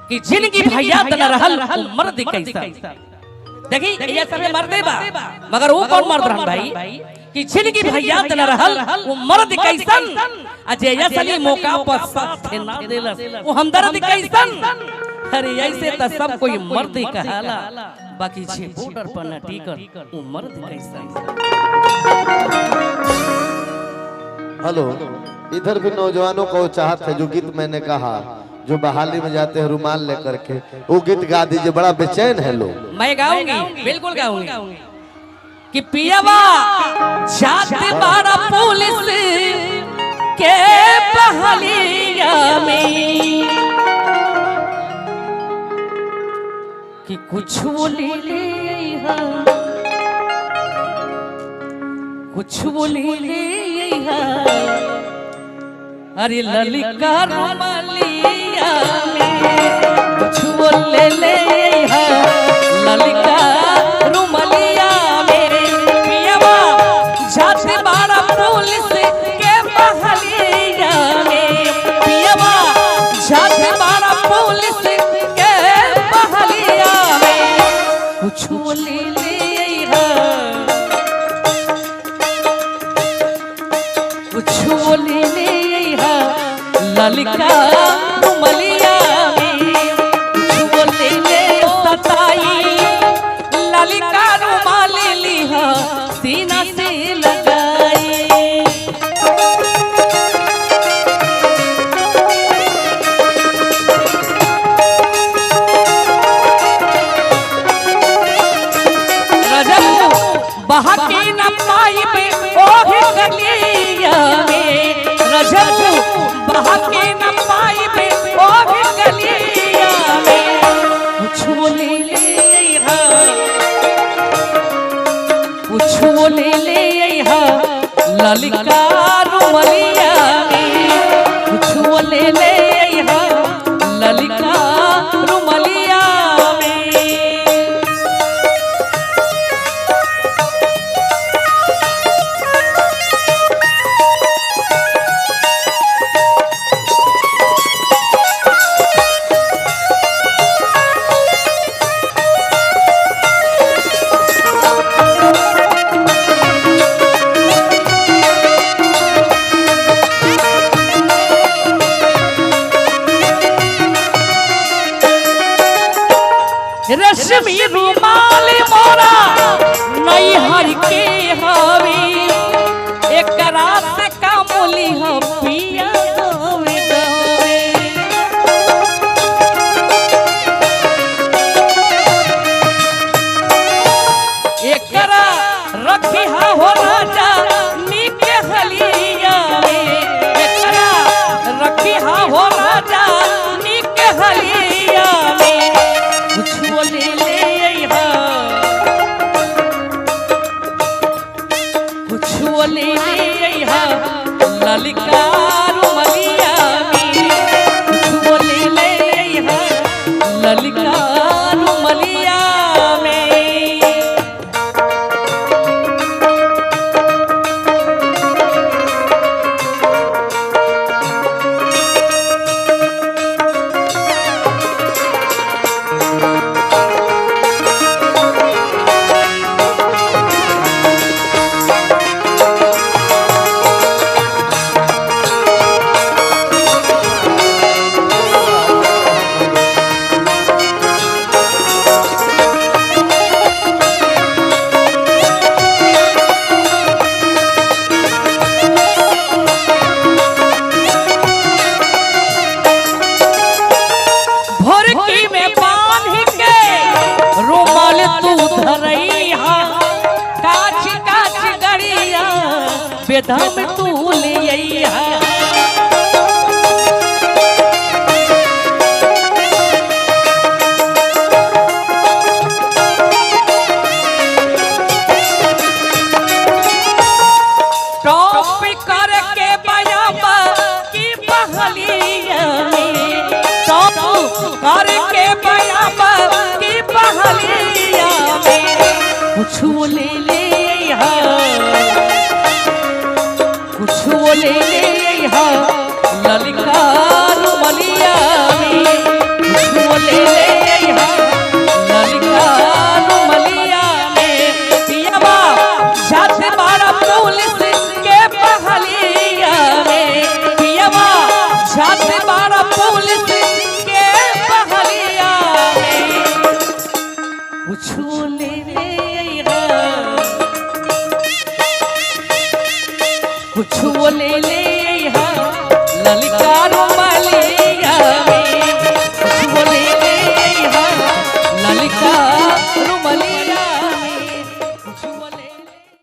कि जिनकी भैया न रहल मर्द कैसा। देखी ये सब मर्दे बा मगर वो कौन मर्द रहन भाई कि जिनकी भैया न रहल वो मर्द कैसन। अजय असली मौका पर साथ ना देलस वो हमदर्द कैसन। अरे ऐसे तो सब कोई मर्द कहाला बाकी छे बॉर्डर पर न टिकर वो मर्द कैसन। हेलो, इधर भी नौजवानों को चाहत है जो गीत मैंने कहा जो बहाली में जाते हैं रुमाल लेकर के वो गीत गा दीजिए, बड़ा बेचैन है लोग। मैं गाऊंगी, बिल्कुल गाऊंगी कि पियावा जाते बारा पुलिस के बहालिया में कि कुछ वो ले ले कुछ वो ले ले अरे ललिका रुमालिया में कुछ वो ले ले ललिका रुमालिया में पियावा जाते बारा पुलिस के बहालिया में पियावा जाते बारा पुलिस के बहालिया में कुछ वो ले ले कुछ वो ले ले ललिका रुमालिया में कुछ वो ले ले सताई ललिका रुमाल लिहा सीना से लगाई। रजब बहा के न पाई पे ओही गलिया में रजब बहा के न पाई पे ओही गलिया में कुछ वो ले ले कुछ वो ले ले ललिका रुमालिया में कुछ वो ले ले ललिका रुमालिया में। रश्मि रुमाल मोरा नई हर के हवी एक रात का मोली हो पिया होवे होवे एकरा रखी हो राजा नीक हलिया में एकरा रखी हो राजा नीक हलिया में कुछ वो ले ले कुछ वो ले ले ललिका रुमालिया में कुछ वो ले ले ललिका रुमालिया में। बेदम तू ले टॉप करके बयाबा की बहलिया में टॉप करके बयाबा की बहलिया में कुछ ले ले कुछ कुछ ले